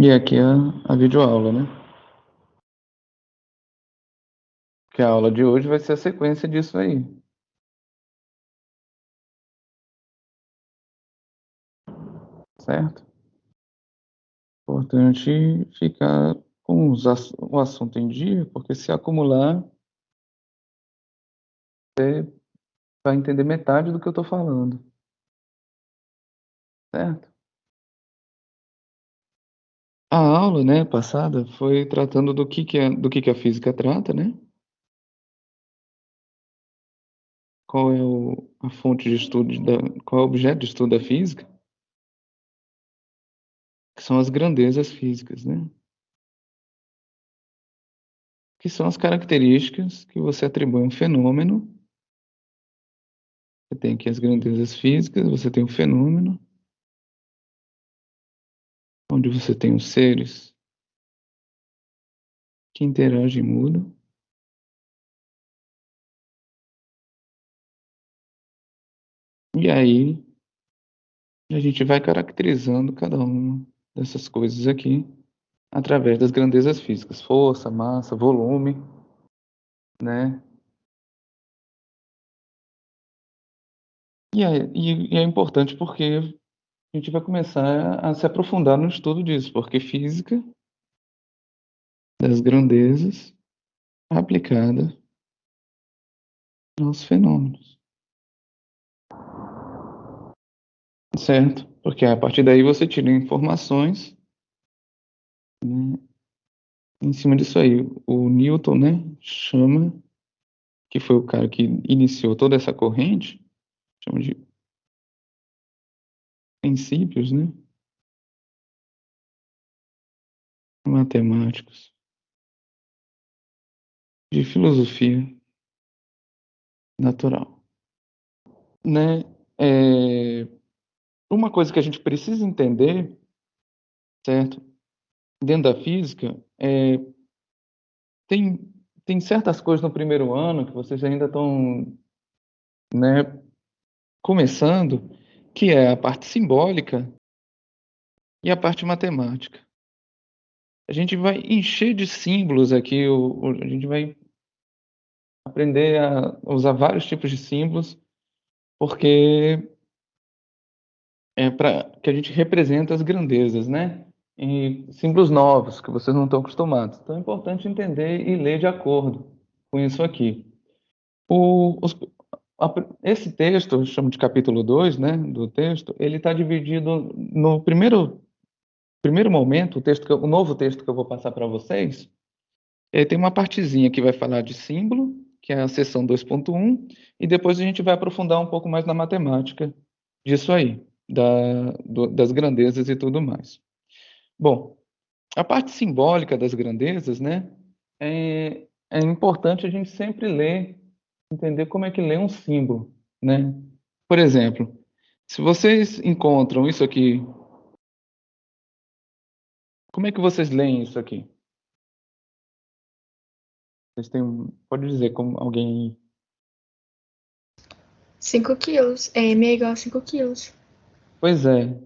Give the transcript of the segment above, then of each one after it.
E aqui é a videoaula, né? Que a aula de hoje vai ser a sequência disso aí, certo? Importante ficar com o assunto em dia, porque se acumular, você vai entender metade do que eu estou falando, certo? A aula, né, passada foi tratando do que a física trata, né? Qual é a fonte de estudo qual é o objeto de estudo da física, que são as grandezas físicas, né? Que são as características que você atribui a um fenômeno. Você tem aqui as grandezas físicas, você tem o fenômeno, onde você tem os seres que interagem e mudam. E aí a gente vai caracterizando cada uma dessas coisas aqui através das grandezas físicas, força, massa, volume, né? E é importante porque a gente vai começar a se aprofundar no estudo disso, porque física das grandezas aplicada aos fenômenos, certo? Porque a partir daí você tira informações, né, em cima disso aí. O Newton, né, chama, que foi o cara que iniciou toda essa corrente, chama de princípios, né, matemáticos, de filosofia natural, né? É, uma coisa que a gente precisa entender, certo? Dentro da física, tem, tem certas coisas no primeiro ano que vocês ainda estão, né, começando, que é a parte simbólica e a parte matemática. A gente vai encher de símbolos aqui, a gente vai aprender a usar vários tipos de símbolos, porque é para que a gente representa as grandezas, né? E símbolos novos que vocês não estão acostumados. Então é importante entender e ler de acordo com isso aqui. O, os, esse texto, eu chamo de capítulo 2, né, do texto, ele está dividido no primeiro momento, o novo texto que eu vou passar para vocês. Tem uma partezinha que vai falar de símbolo, que é a seção 2.1, e depois a gente vai aprofundar um pouco mais na matemática disso aí, das grandezas e tudo mais. Bom, a parte simbólica das grandezas, né, é importante a gente sempre ler, entender como é que lê um símbolo, né? Por exemplo, se vocês encontram isso aqui, como é que vocês leem isso aqui? Vocês têm, pode dizer como alguém. 5 quilos. M é igual a 5 quilos. Pois é.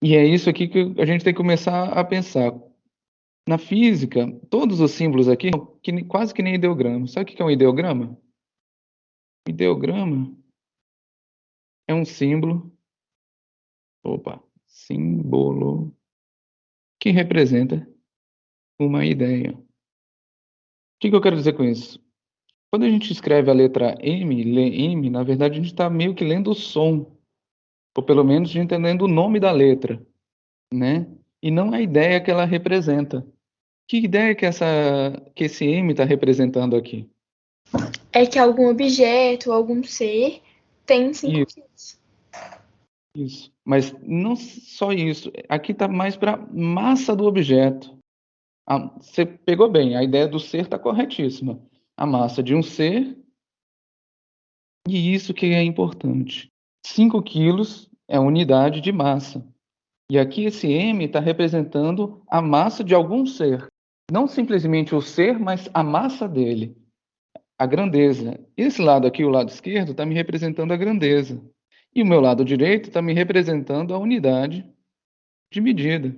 E é isso aqui que a gente tem que começar a pensar. Na física, todos os símbolos aqui são quase que nem ideograma. Sabe o que é um ideograma? Ideograma é um símbolo, símbolo que representa uma ideia. O que eu quero dizer com isso? Quando a gente escreve a letra M, lê M, na verdade a gente está meio que lendo o som, ou pelo menos a gente está lendo o nome da letra, né? E não a ideia que ela representa. Que ideia que esse M está representando aqui? É que algum objeto, algum ser tem 5 Isso, quilos. isso. Mas não só isso. Aqui está mais para massa do objeto. Você pegou bem, a ideia do ser está corretíssima. A massa de um ser, e isso que é importante. 5 quilos é a unidade de massa. E aqui esse M está representando a massa de algum ser. Não simplesmente o ser, mas a massa dele. A grandeza. Esse lado aqui, o lado esquerdo, está me representando a grandeza. E o meu lado direito está me representando a unidade de medida.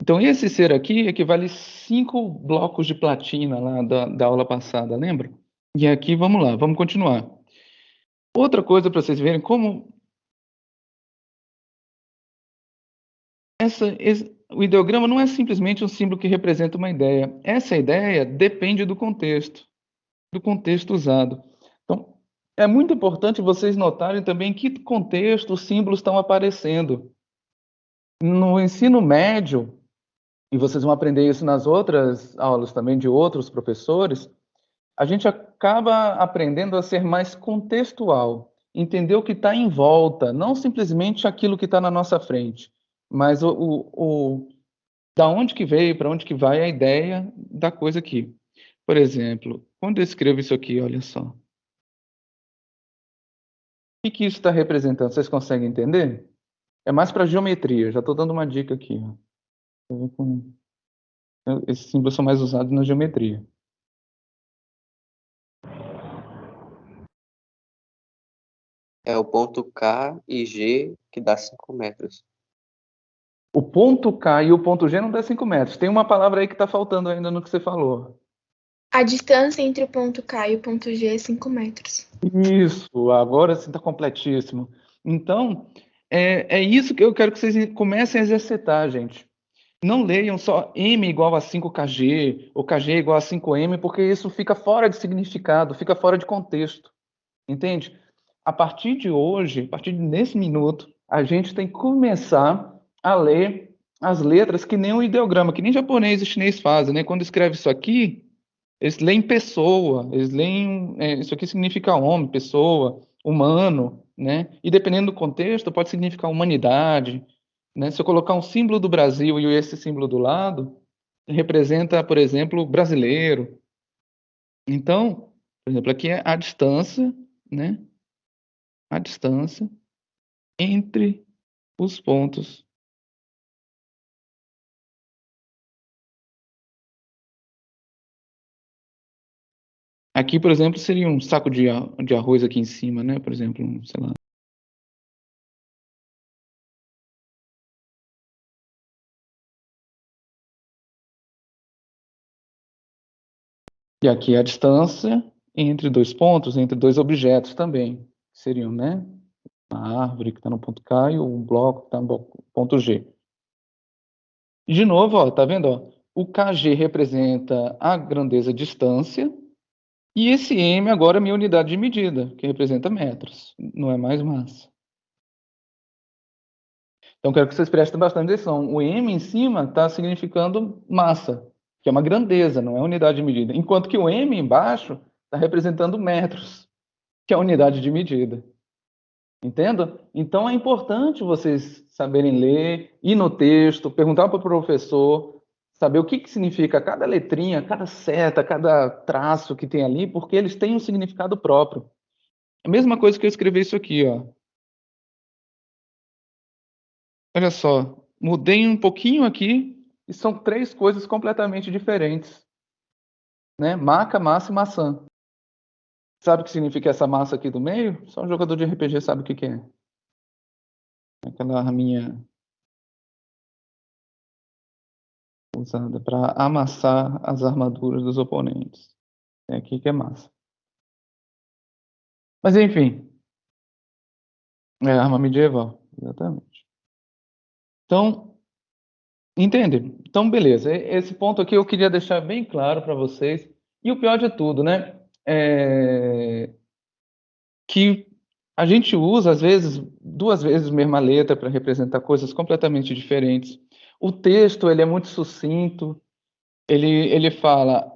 Então, esse ser aqui equivale a 5 blocos de platina lá da aula passada, lembra? E aqui, vamos lá, vamos continuar. Outra coisa para vocês verem como o ideograma não é simplesmente um símbolo que representa uma ideia. Essa ideia depende do contexto usado. Então, é muito importante vocês notarem também em que contexto os símbolos estão aparecendo. No ensino médio, e vocês vão aprender isso nas outras aulas também de outros professores, a gente acaba aprendendo a ser mais contextual, entender o que está em volta, não simplesmente aquilo que está na nossa frente, mas da onde que veio, para onde que vai a ideia da coisa aqui. Por exemplo, quando eu escrevo isso aqui, olha só. O que isso está representando? Vocês conseguem entender? É mais para geometria, já estou dando uma dica aqui. Esses símbolos são mais usados na geometria. É o ponto K e G, que dá 5 metros. O ponto K e o ponto G não dá 5 metros. Tem uma palavra aí que está faltando ainda no que você falou. A distância entre o ponto K e o ponto G é 5 metros. Isso, agora sim está completíssimo. Então, é isso que eu quero que vocês comecem a exercitar, gente. Não leiam só M igual a 5kg, ou kg igual a 5m, porque isso fica fora de significado, fica fora de contexto. Entende? A partir de hoje, a partir desse minuto, a gente tem que começar a ler as letras que nem um ideograma, que nem japonês e chinês fazem, né? Quando escreve isso aqui, eles leem pessoa, eles leem, isso aqui significa homem, pessoa, humano, né? E dependendo do contexto, pode significar humanidade, né? Se eu colocar um símbolo do Brasil e esse símbolo do lado, representa, por exemplo, brasileiro. Então, por exemplo, aqui é a distância, né? A distância entre os pontos. Aqui, por exemplo, seria um saco de arroz aqui em cima, né? Por exemplo, sei lá. E aqui a distância entre dois pontos, entre dois objetos também. Seriam, né? A árvore que está no ponto K e o bloco que está no ponto G. De novo, ó, tá vendo? Ó? O kg representa a grandeza distância e esse m agora é minha unidade de medida, que representa metros, não é mais massa. Então, quero que vocês prestem bastante atenção. O m em cima está significando massa, que é uma grandeza, não é unidade de medida. Enquanto que o m embaixo está representando metros, que é a unidade de medida. Entenda? Então, é importante vocês saberem ler, ir no texto, perguntar para o professor, saber o que significa cada letrinha, cada seta, cada traço que tem ali, porque eles têm um significado próprio. A mesma coisa que eu escrevi isso aqui, ó. Olha só, mudei um pouquinho aqui e são 3 coisas completamente diferentes, né? Maca, massa e maçã. Sabe o que significa essa massa aqui do meio? Só um jogador de RPG sabe o que é. Aquela arminha usada para amassar as armaduras dos oponentes. É aqui que é massa. Mas enfim, é arma medieval, exatamente. Então, entende? Então, beleza. Esse ponto aqui eu queria deixar bem claro para vocês. E o pior de tudo, né? Que a gente usa, às vezes, 2 vezes a mesma letra para representar coisas completamente diferentes. O texto, ele é muito sucinto. Ele fala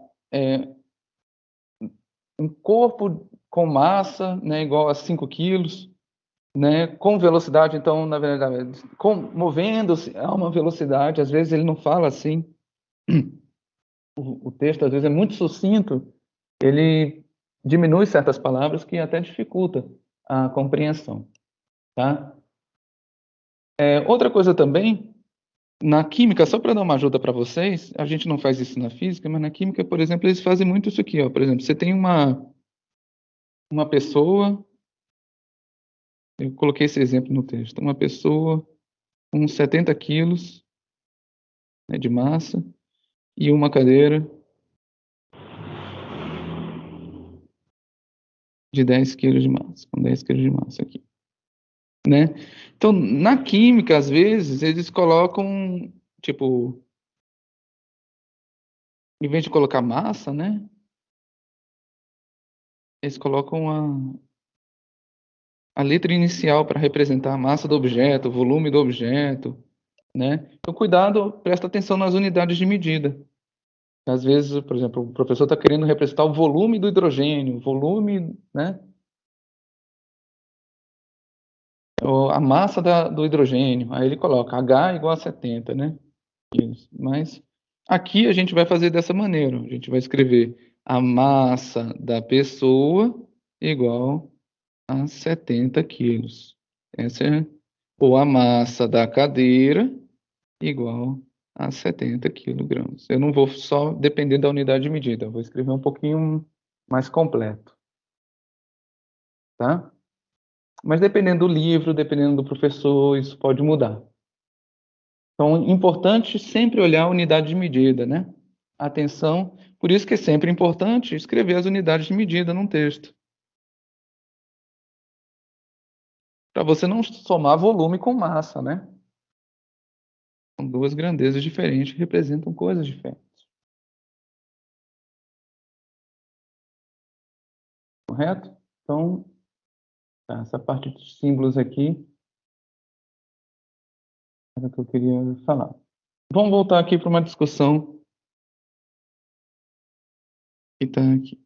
um corpo com massa, né, igual a 5 quilos, né, com velocidade, então, na verdade, movendo-se a uma velocidade, às vezes ele não fala assim, o texto às vezes é muito sucinto, ele diminui certas palavras que até dificulta a compreensão, tá? Outra coisa também, na química, só para dar uma ajuda para vocês, a gente não faz isso na física, mas na química, por exemplo, eles fazem muito isso aqui, ó. Por exemplo, você tem uma pessoa, eu coloquei esse exemplo no texto, uma pessoa uns 70 quilos, né, de massa, e uma cadeira de 10 quilos de massa, com 10 quilos de massa aqui, né? Então, na química, às vezes, eles colocam, tipo, em vez de colocar massa, né? Eles colocam a letra inicial para representar a massa do objeto, o volume do objeto, né? Então, cuidado, presta atenção nas unidades de medida. Às vezes, por exemplo, o professor está querendo representar o volume do hidrogênio, o volume, né? A massa do hidrogênio. Aí ele coloca H igual a 70, né? Isso. Mas aqui a gente vai fazer dessa maneira. A gente vai escrever a massa da pessoa igual a 70 quilos. Essa é, ou a massa da cadeira igual a 70 quilogramas. Eu não vou só depender da unidade de medida, eu vou escrever um pouquinho mais completo. Tá? Mas dependendo do livro, dependendo do professor, isso pode mudar. Então, importante sempre olhar a unidade de medida, né? Atenção, por isso que é sempre importante escrever as unidades de medida num texto. Para você não somar volume com massa, né? São duas grandezas diferentes que representam coisas diferentes. Correto? Então, tá, essa parte dos símbolos aqui era o que eu queria falar. Vamos voltar aqui para uma discussão que está aqui,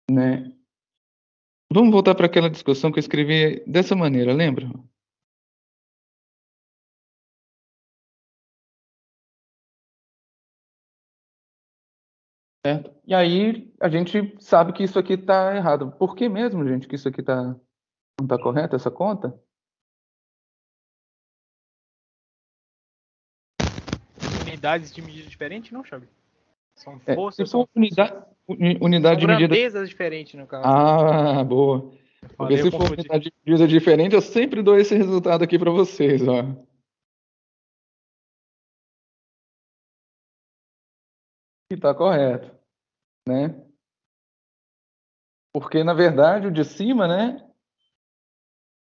né? Vamos voltar para aquela discussão que eu escrevi dessa maneira, lembra? Certo? E aí a gente sabe que isso aqui está errado. Por que mesmo, gente, que isso aqui não está correto, essa conta? Unidades de medida diferentes, não, Xabi? São Se forças, for são unidade de medida... grandezas diferentes, no caso. Ah, boa. Porque Falei, se eu for confundi. unidade de medida diferente, eu sempre dou esse resultado aqui para vocês, ó. Que está correto, né? Porque, na verdade, o de cima, né?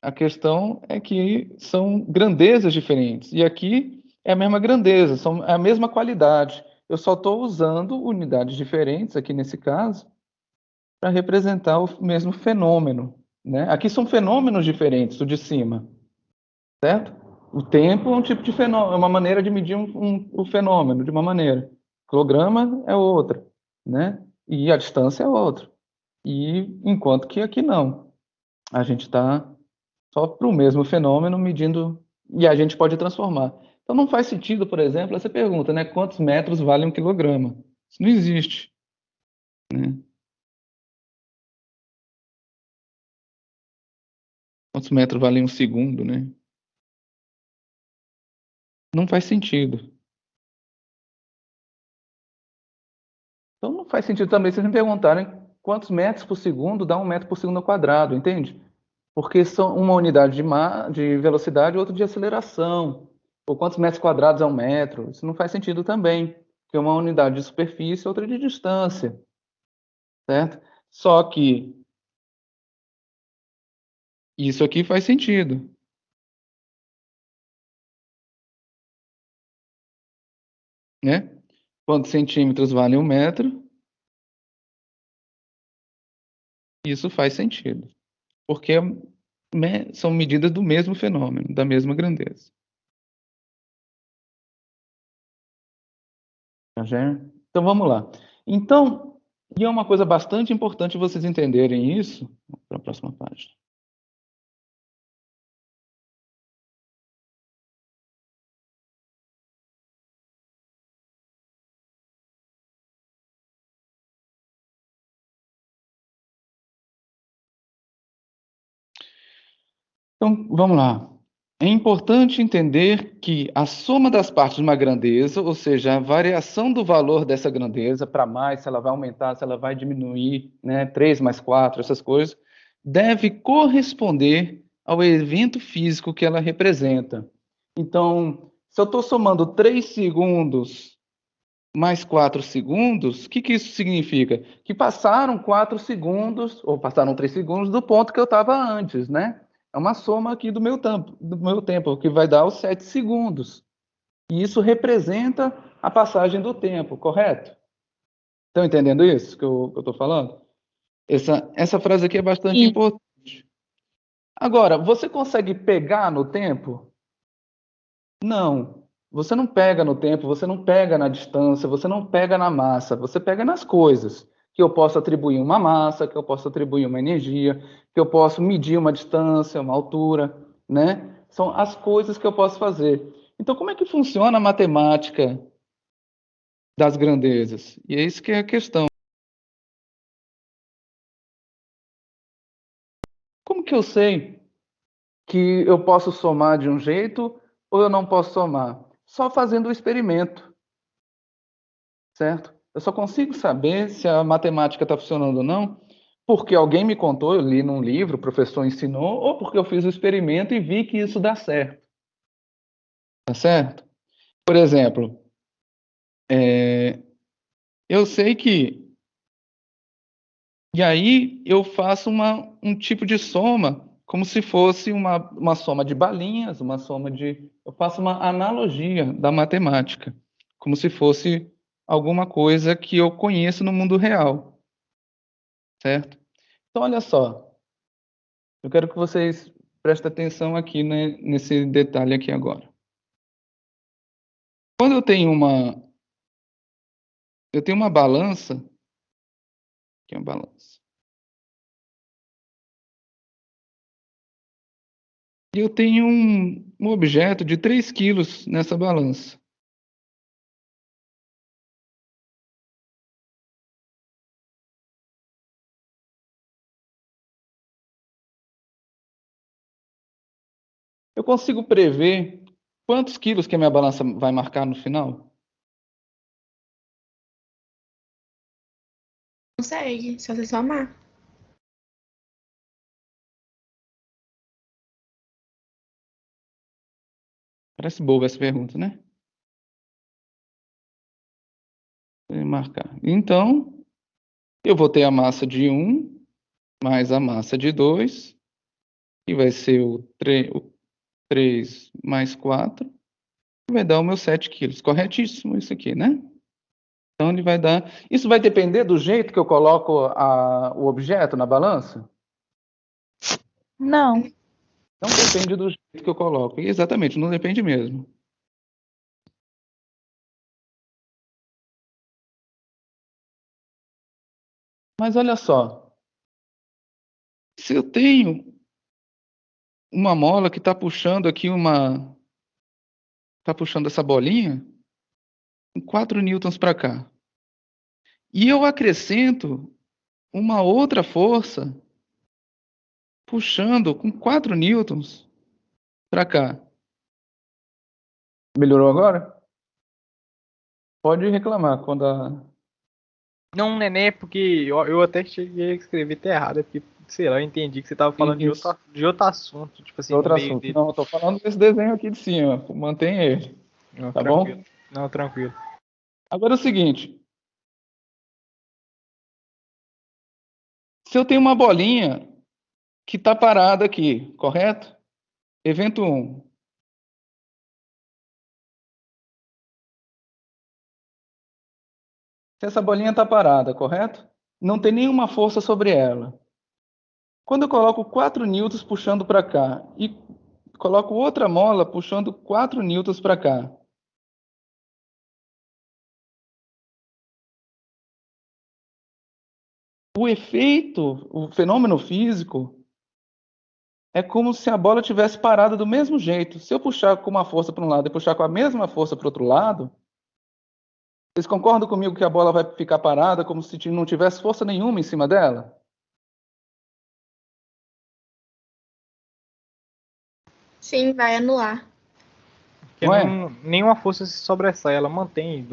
A questão é que são grandezas diferentes. E aqui é a mesma grandeza, é a mesma qualidade. Eu só estou usando unidades diferentes, aqui nesse caso, para representar o mesmo fenômeno, né? Aqui são fenômenos diferentes, o de cima, certo? O tempo é um tipo de fenômeno, é uma maneira de medir o fenômeno, de uma maneira. O quilograma é outra, né? E a distância é outra. E enquanto que aqui não. A gente está só para o mesmo fenômeno medindo, e a gente pode transformar. Então não faz sentido, por exemplo, essa pergunta, né? Quantos metros vale um quilograma? Isso não existe, né? Quantos metros vale um segundo, né? Não faz sentido. Então não faz sentido também vocês me perguntarem quantos metros por segundo dá um metro por segundo ao quadrado, entende? Porque são uma unidade de velocidade e outra de aceleração. Ou quantos metros quadrados é um metro? Isso não faz sentido também, porque uma unidade de superfície e outra de distância, certo? Só que isso aqui faz sentido, né? Quantos centímetros vale um metro? Isso faz sentido, porque são medidas do mesmo fenômeno, da mesma grandeza. Tá vendo? Então vamos lá. Então, e é uma coisa bastante importante vocês entenderem isso, para a próxima página. Então, vamos lá. É importante entender que a soma das partes de uma grandeza, ou seja, a variação do valor dessa grandeza para mais, se ela vai aumentar, se ela vai diminuir, né, 3 mais 4, essas coisas, deve corresponder ao evento físico que ela representa. Então, se eu estou somando 3 segundos mais 4 segundos, o que isso significa? Que passaram 4 segundos, ou passaram 3 segundos do ponto que eu estava antes, né? É uma soma aqui do meu tempo, que vai dar os 7 segundos. E isso representa a passagem do tempo, correto? Estão entendendo isso que eu estou falando? Essa frase aqui é bastante Sim. importante. Agora, você consegue pegar no tempo? Não. Você não pega no tempo, você não pega na distância, você não pega na massa, você pega nas coisas. Que eu posso atribuir uma massa, que eu posso atribuir uma energia, que eu posso medir uma distância, uma altura, né? São as coisas que eu posso fazer. Então, como é que funciona a matemática das grandezas? E é isso que é a questão. Como que eu sei que eu posso somar de um jeito ou eu não posso somar? Só fazendo o experimento, certo? Eu só consigo saber se a matemática está funcionando ou não porque alguém me contou, eu li num livro, o professor ensinou, ou porque eu fiz o experimento e vi que isso dá certo. Tá certo? Por exemplo, eu sei que. E aí eu faço um tipo de soma, como se fosse uma soma de balinhas, uma soma de. Eu faço uma analogia da matemática, como se fosse alguma coisa que eu conheço no mundo real, certo? Então, olha só, eu quero que vocês prestem atenção aqui, né, nesse detalhe aqui agora. Quando eu tenho uma balança, que é uma balança, e eu tenho um objeto de 3 quilos nessa balança. Eu consigo prever quantos quilos que a minha balança vai marcar no final? Consegue, só você somar. Parece boba essa pergunta, né? Marcar. Então, eu vou ter a massa de 1 mais a massa de 2, que vai ser o 3 mais 4, que vai dar os meus 7 quilos. Corretíssimo isso aqui, né? Então, ele vai dar. Isso vai depender do jeito que eu coloco o objeto na balança? Não. Não depende do jeito que eu coloco. Exatamente, não depende mesmo. Mas olha só, se eu tenho uma mola que está puxando aqui está puxando essa bolinha com 4 newtons para cá, e eu acrescento uma outra força puxando com 4 newtons para cá. Melhorou agora? Pode reclamar quando Não, neném, porque eu até cheguei a escrever até errado, é porque, sei lá, eu entendi que você tava falando Isso. de outro assunto, tipo assim, no outro meio assunto. dele. Não, eu estou falando desse desenho aqui de cima. Mantém ele, Não, tá tranquilo. bom? Não, tranquilo. Agora é o seguinte. Se eu tenho uma bolinha que está parada aqui, correto? Evento 1. Se essa bolinha está parada, correto? Não tem nenhuma força sobre ela. Quando eu coloco 4 newtons puxando para cá e coloco outra mola puxando 4 newtons para cá, o efeito, o fenômeno físico, é como se a bola tivesse parada do mesmo jeito. Se eu puxar com uma força para um lado e puxar com a mesma força para o outro lado, vocês concordam comigo que a bola vai ficar parada como se não tivesse força nenhuma em cima dela? Sim, vai anular. Porque Não é? nenhuma força se sobressai, ela mantém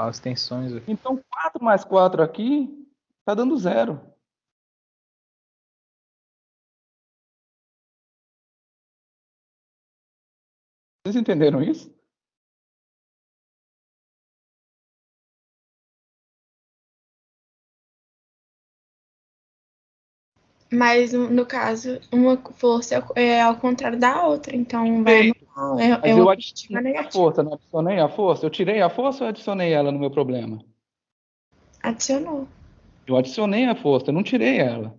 as tensões. Então, 4 mais 4 aqui está dando 0. Vocês entenderam isso? Mas, no caso, uma força é ao contrário da outra. Então, vai anular. É Mas uma eu positiva adicionei a negativa. força, não adicionei a força? Eu tirei a força ou adicionei ela no meu problema? Adicionou. Eu adicionei a força, eu não tirei ela,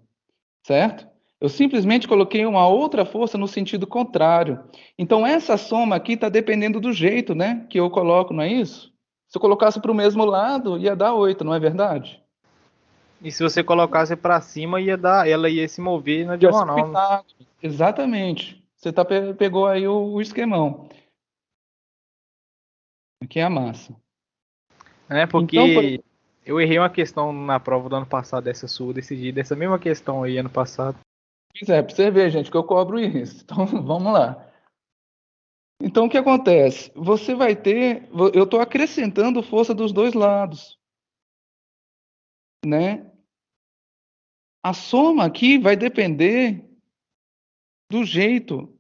certo? Eu simplesmente coloquei uma outra força no sentido contrário. Então, essa soma aqui está dependendo do jeito, né, que eu coloco, não é isso? Se eu colocasse para o mesmo lado, ia dar 8, não é verdade? E se você colocasse pra cima, ela ia se mover na Ia ser um diagonal, né? pináculo. Exatamente. Você pegou aí o esquemão. Aqui é a massa. Então, por Porque eu errei uma questão na prova do ano passado, dessa sua, decidi dessa mesma questão aí ano passado. pois é, para você ver, gente, que eu cobro isso. Então, vamos lá. Então, o que acontece? Você vai ter... Eu estou acrescentando força dos dois lados, né? A soma aqui vai depender do jeito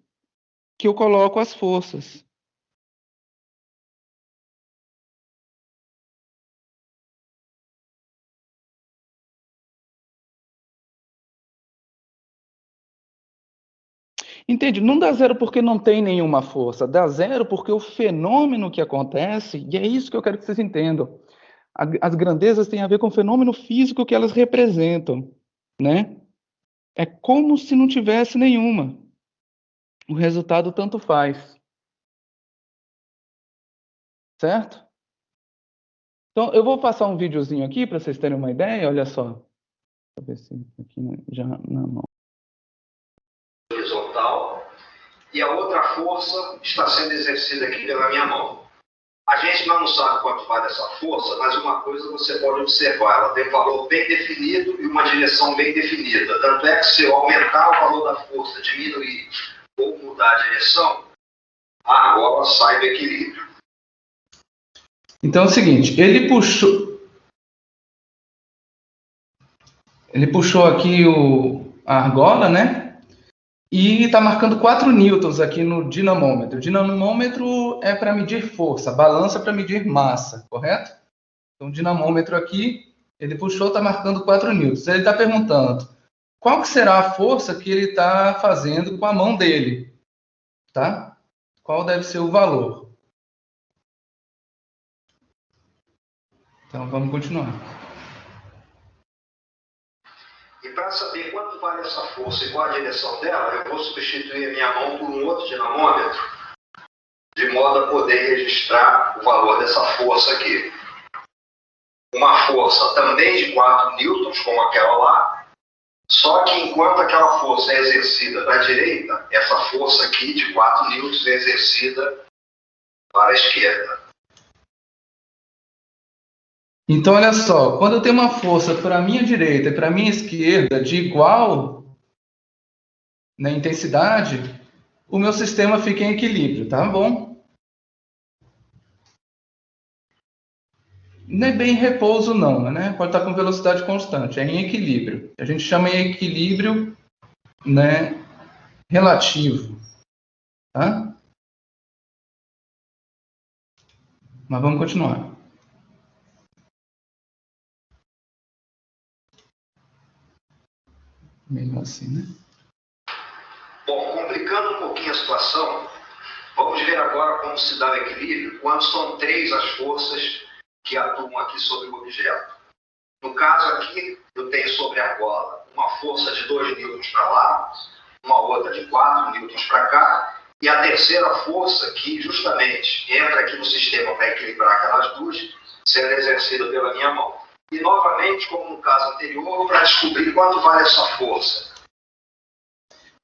que eu coloco as forças. Entende? Não dá zero porque não tem nenhuma força. Dá zero porque o fenômeno que acontece, e é isso que eu quero que vocês entendam. As grandezas têm a ver com o fenômeno físico que elas representam, né? É como se não tivesse nenhuma. O resultado tanto faz. Certo? Então, eu vou passar um videozinho aqui para vocês terem uma ideia. Olha só. Deixa eu ver se aqui já na mão. Horizontal, e a outra força está sendo exercida aqui pela minha mão. A gente não sabe quanto vale essa força, mas uma coisa você pode observar, ela tem um valor bem definido e uma direção bem definida. Tanto é que se eu aumentar o valor da força, diminuir ou mudar a direção, a argola sai do equilíbrio. Então é o seguinte, ele puxou aqui a argola, né? E está marcando 4 newtons aqui no dinamômetro. O dinamômetro é para medir força, a balança para medir massa, correto? Então o dinamômetro aqui, ele puxou, está marcando 4 newtons. Ele está perguntando, qual que será a força que ele está fazendo com a mão dele? Tá? Qual deve ser o valor? Então vamos continuar. E para saber quanto vale essa força e qual a direção dela, eu vou substituir a minha mão por um outro dinamômetro, de modo a poder registrar o valor dessa força aqui. Uma força também de 4 newtons, como aquela lá, só que enquanto aquela força é exercida para a direita, essa força aqui de 4 newtons é exercida para a esquerda. Então, olha só, quando eu tenho uma força para a minha direita e para a minha esquerda de igual, né, intensidade, o meu sistema fica em equilíbrio, tá bom? Não é bem em repouso, não, né? Pode estar com velocidade constante, é em equilíbrio. A gente chama em equilíbrio, né, relativo, tá? Mas vamos continuar. Melhor assim, né? Bom, complicando um pouquinho a situação, vamos ver agora como se dá o equilíbrio quando são 3 as forças que atuam aqui sobre o objeto. No caso aqui, eu tenho sobre a argola uma força de 2 newtons para lá, uma outra de 4 newtons para cá, e a terceira força que justamente entra aqui no sistema para equilibrar aquelas duas, sendo exercida pela minha mão. E novamente, como no caso anterior, para descobrir quanto vale essa força.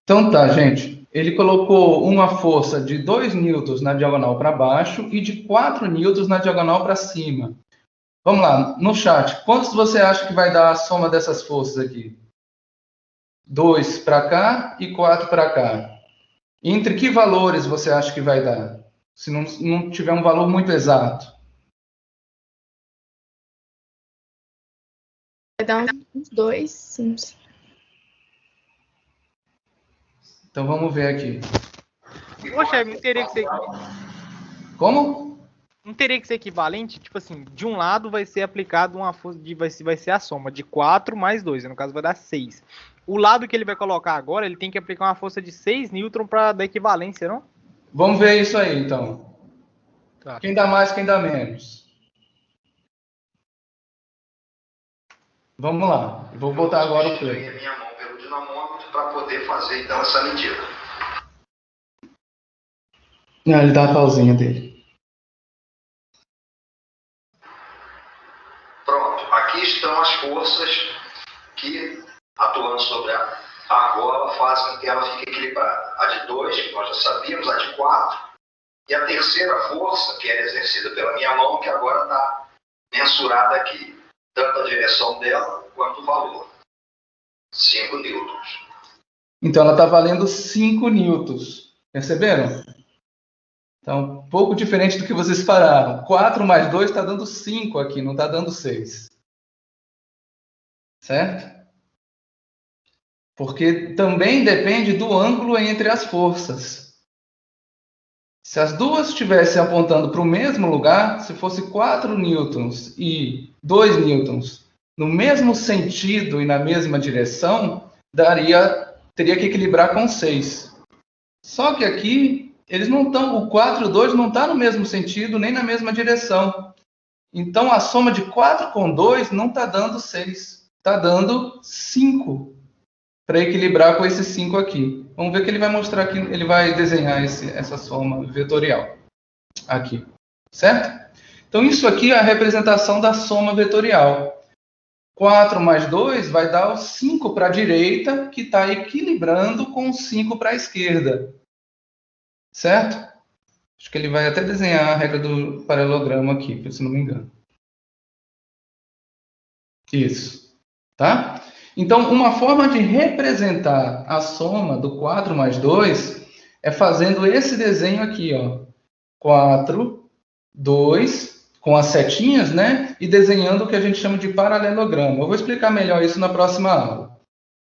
Então tá, gente. Ele colocou uma força de 2 newtons na diagonal para baixo e de 4 newtons na diagonal para cima. Vamos lá, no chat, quantos você acha que vai dar a soma dessas forças aqui? 2 para cá e 4 para cá. Entre que valores você acha que vai dar? Se não tiver um valor muito exato. Vai dar uns 2, uns... Então vamos ver aqui. Poxa, não teria que ser, Como? não teria que ser equivalente? Tipo assim, de um lado vai ser aplicado uma força, vai ser a soma de 4 mais 2, no caso vai dar 6. O lado que ele vai colocar agora, ele tem que aplicar uma força de 6 newton para dar equivalência, não? Vamos ver isso aí, então. Tá. Quem dá mais, quem dá menos? Vamos lá. Vou botar agora o Peguei Pedro. a minha mão pelo dinamômetro para poder fazer então essa medida. Não, ele dá a pausinha dele. Pronto, aqui estão as forças que, atuando sobre a argola, fazem com que ela fique equilibrada. A de 2, que nós já sabíamos, a de 4, e a terceira força, que era exercida pela minha mão, que agora está mensurada aqui, tanto a direção dela quanto o valor. 5 newtons. Então, ela está valendo 5 newtons. Perceberam? Então, um pouco diferente do que vocês pararam. 4 mais 2 está dando 5 aqui, não está dando 6. Certo? Porque também depende do ângulo entre as forças. Se as duas estivessem apontando para o mesmo lugar, se fosse 4 newtons e 2 newtons no mesmo sentido e na mesma direção, teria que equilibrar com 6. Só que aqui, eles não estão, o 4 e o 2 não está no mesmo sentido, nem na mesma direção. Então, a soma de 4 com 2 não está dando 6. Está dando 5. Para equilibrar com esses 5 aqui. Vamos ver que ele vai mostrar aqui, ele vai desenhar essa soma vetorial. Aqui. Certo? Então, isso aqui é a representação da soma vetorial. 4 mais 2 vai dar o 5 para a direita, que está equilibrando com o 5 para a esquerda. Certo? Acho que ele vai até desenhar a regra do paralelogramo aqui, se não me engano. Isso. Tá? Então, uma forma de representar a soma do 4 mais 2 é fazendo esse desenho aqui, ó. 4, 2, com as setinhas, né? E desenhando o que a gente chama de paralelogramo. Eu vou explicar melhor isso na próxima aula.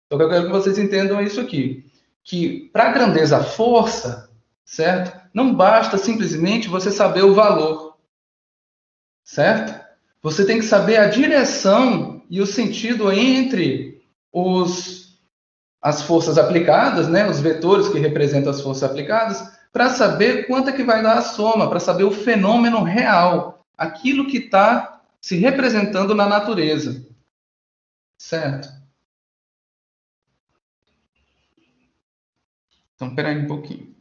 Então, eu quero que vocês entendam isso aqui. Que para a grandeza força, certo? Não basta simplesmente você saber o valor. Certo? Você tem que saber a direção e o sentido entre as forças aplicadas, né, os vetores que representam as forças aplicadas, para saber quanto é que vai dar a soma, para saber o fenômeno real, aquilo que está se representando na natureza. Certo? Então, espera aí um pouquinho.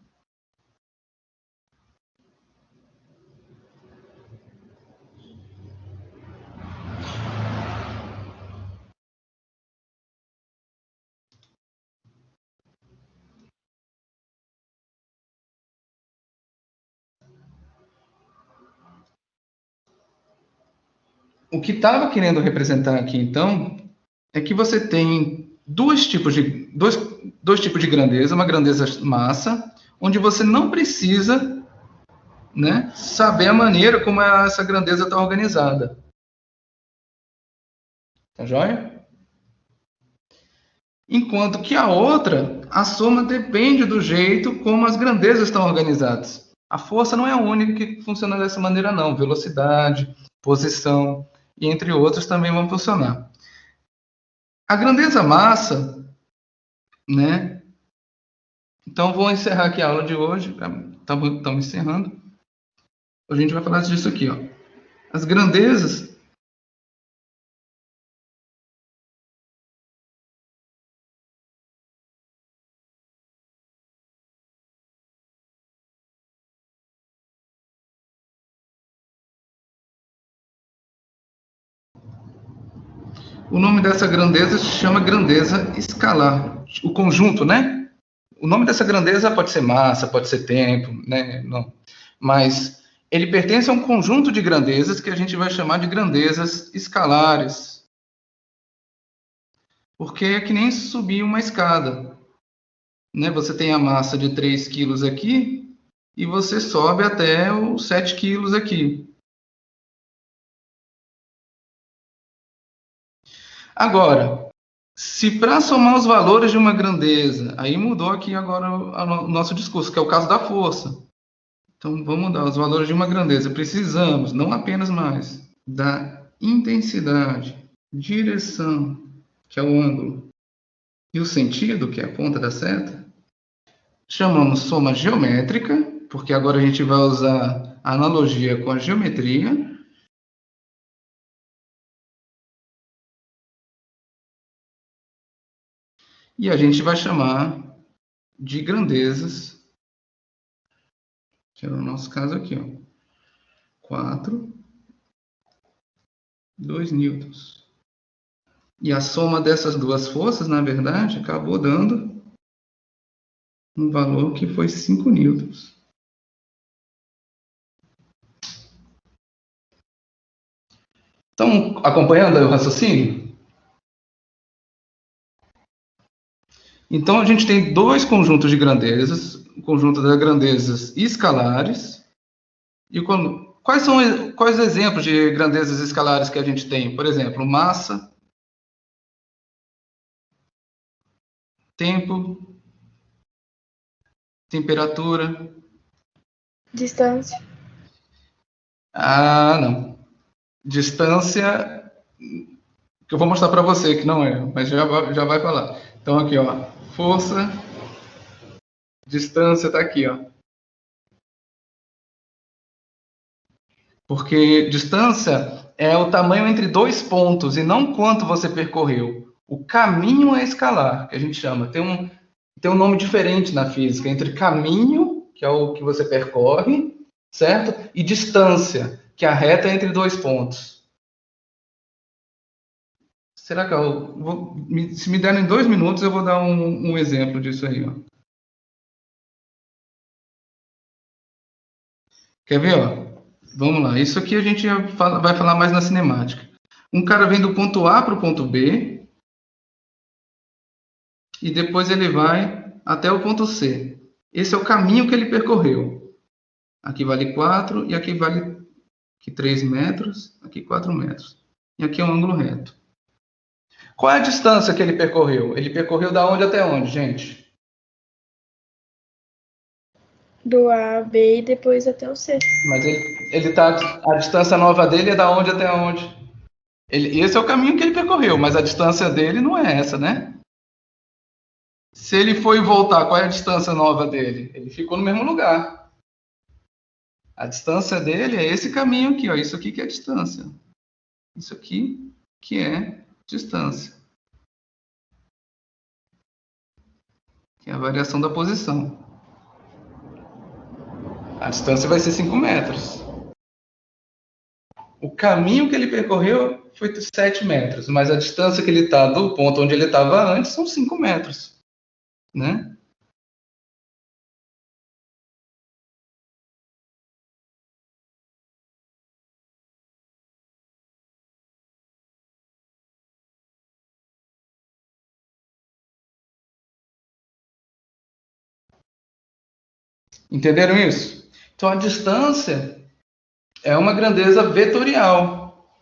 O que estava querendo representar aqui, então, é que você tem dois tipos de grandeza, uma grandeza massa, onde você não precisa, né, saber a maneira como essa grandeza está organizada. Tá joia? Enquanto que a outra, a soma depende do jeito como as grandezas estão organizadas. A força não é a única que funciona dessa maneira, não. Velocidade, posição e entre outros também vão funcionar. A grandeza massa, né? Então, vou encerrar aqui a aula de hoje. Estamos encerrando. Hoje a gente vai falar disso aqui, ó. As grandezas. O nome dessa grandeza se chama grandeza escalar. O conjunto, né? O nome dessa grandeza pode ser massa, pode ser tempo, né? Não. Mas ele pertence a um conjunto de grandezas que a gente vai chamar de grandezas escalares. Porque é que nem subir uma escada. Né? Você tem a massa de 3 quilos aqui e você sobe até os 7 quilos aqui. Agora, Se para somar os valores de uma grandeza, aí mudou aqui agora o nosso discurso, que é o caso da força. Então, vamos mudar os valores de uma grandeza. Precisamos, não apenas mais, da intensidade, direção, que é o ângulo, e o sentido, que é a ponta da seta. Chamamos soma geométrica, porque agora a gente vai usar a analogia com a geometria. E a gente vai chamar de grandezas, que é o nosso caso aqui, ó, 4, 2 newtons. E a soma dessas duas forças, na verdade, acabou dando um valor que foi 5 newtons. Estão acompanhando aí o raciocínio? Então, a gente tem dois conjuntos de grandezas, o conjunto das grandezas escalares. E quais exemplos de grandezas escalares que a gente tem? Por exemplo, massa, tempo, temperatura. Distância. Ah, não. Distância, que eu vou mostrar para você que não é, mas já vai falar. Então, aqui, ó, força, distância está aqui, ó. Porque distância é o tamanho entre dois pontos e não quanto você percorreu. O caminho é escalar, que a gente chama. Tem um nome diferente na física, entre caminho, que é o que você percorre, certo? E distância, que é a reta entre dois pontos. Será que se me derem 2 minutos, eu vou dar um exemplo disso aí, ó. Quer ver, ó? Vamos lá. Isso aqui a gente vai falar mais na cinemática. Um cara vem do ponto A para o ponto B e depois ele vai até o ponto C. Esse é o caminho que ele percorreu. Aqui vale 4 e aqui vale 3 metros, aqui 4 metros. E aqui é um ângulo reto. Qual é a distância que ele percorreu? Ele percorreu da onde até onde, gente? Do A, B e depois até o C. Mas a distância nova dele é da onde até onde? Esse é o caminho que ele percorreu, mas a distância dele não é essa, né? Se ele foi voltar, qual é a distância nova dele? Ele ficou no mesmo lugar. A distância dele é esse caminho aqui, ó. Isso aqui que é a distância. Isso aqui que é distância. Que é a variação da posição. A distância vai ser 5 metros. O caminho que ele percorreu foi 7 metros, mas a distância que ele está do ponto onde ele estava antes são 5 metros. Né? Entenderam isso? Então, a distância é uma grandeza vetorial,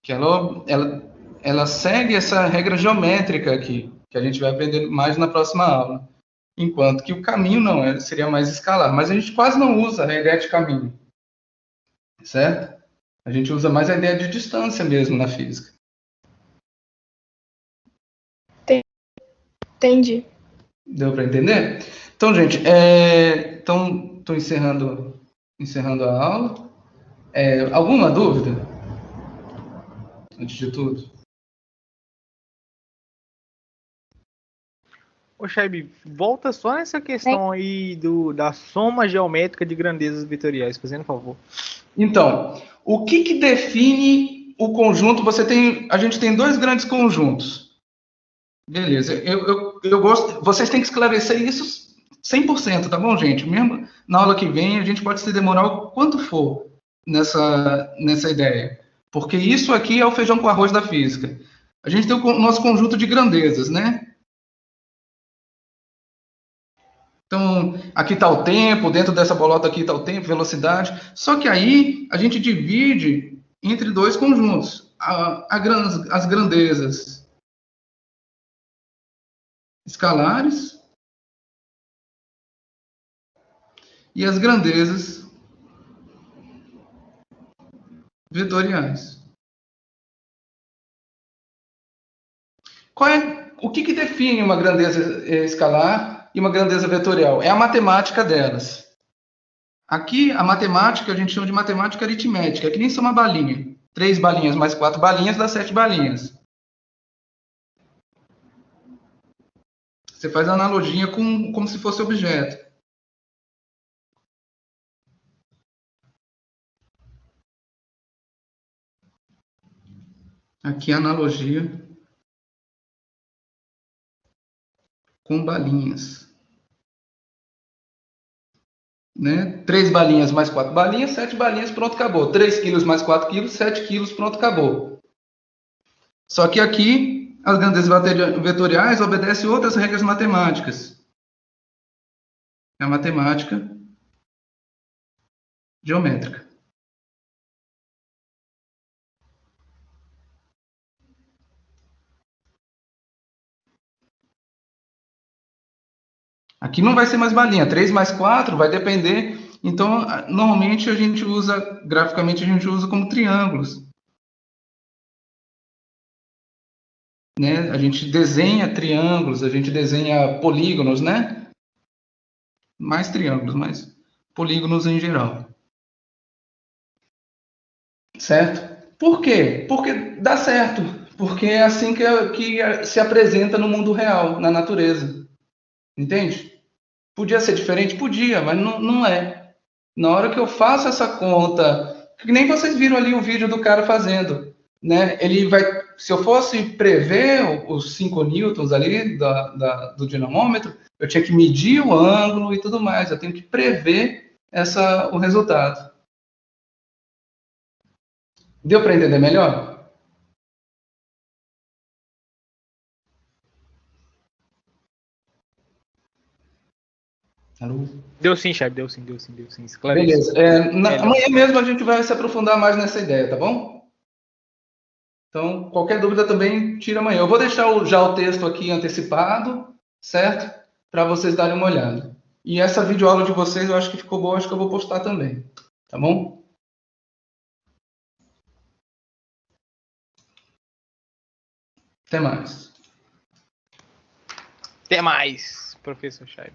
que ela segue essa regra geométrica aqui, que a gente vai aprender mais na próxima aula. Enquanto que o caminho não, seria mais escalar. Mas a gente quase não usa a ideia de caminho, certo? A gente usa mais a ideia de distância mesmo na física. Entendi. Deu para entender? Então, gente, estou encerrando a aula. Alguma dúvida? Antes de tudo. Ô, Shaibi, volta só nessa questão aí da soma geométrica de grandezas vetoriais, fazendo favor. Então, o que define o conjunto? A gente tem dois grandes conjuntos. Beleza, eu gosto. Vocês têm que esclarecer isso 100%, tá bom, gente? Mesmo na aula que vem, a gente pode se demorar o quanto for nessa ideia. Porque isso aqui é o feijão com arroz da física. A gente tem o nosso conjunto de grandezas, né? Então, aqui está o tempo, dentro dessa bolota aqui está o tempo, velocidade. Só que aí a gente divide entre dois conjuntos. As grandezas escalares e as grandezas vetoriais. O que define uma grandeza escalar e uma grandeza vetorial? É a matemática delas. Aqui, a matemática, a gente chama de matemática aritmética, que nem só uma balinha. 3 balinhas mais 4 balinhas dá 7 balinhas. Você faz a analogia como se fosse objeto. Aqui a analogia com balinhas. Né? 3 balinhas mais 4 balinhas, 7 balinhas, pronto, acabou. 3 quilos mais 4 quilos, 7 quilos, pronto, acabou. Só que aqui, as grandezas vetoriais obedecem outras regras matemáticas. É a matemática geométrica. Aqui não vai ser mais balinha, 3 mais 4 vai depender. Então, normalmente a gente usa, graficamente a gente usa como triângulos. Né? A gente desenha triângulos, a gente desenha polígonos, né? Mais triângulos, mas polígonos em geral. Certo? Por quê? Porque dá certo. Porque é assim que se apresenta no mundo real, na natureza. Entende? Podia ser diferente? Podia, mas não é. Na hora que eu faço essa conta, que nem vocês viram ali o vídeo do cara fazendo, né? Ele vai, se eu fosse prever os 5 newtons ali do dinamômetro, eu tinha que medir o ângulo e tudo mais. Eu tenho que prever o resultado. Deu para entender melhor? Alô? Deu sim, chefe, deu sim. Esclareceu. Beleza. Amanhã mesmo a gente vai se aprofundar mais nessa ideia, tá bom? Então, qualquer dúvida também tira amanhã. Eu vou deixar já o texto aqui antecipado, certo? Para vocês darem uma olhada. E essa videoaula de vocês eu acho que ficou boa, acho que eu vou postar também. Tá bom? Até mais. Até mais, professor Chay.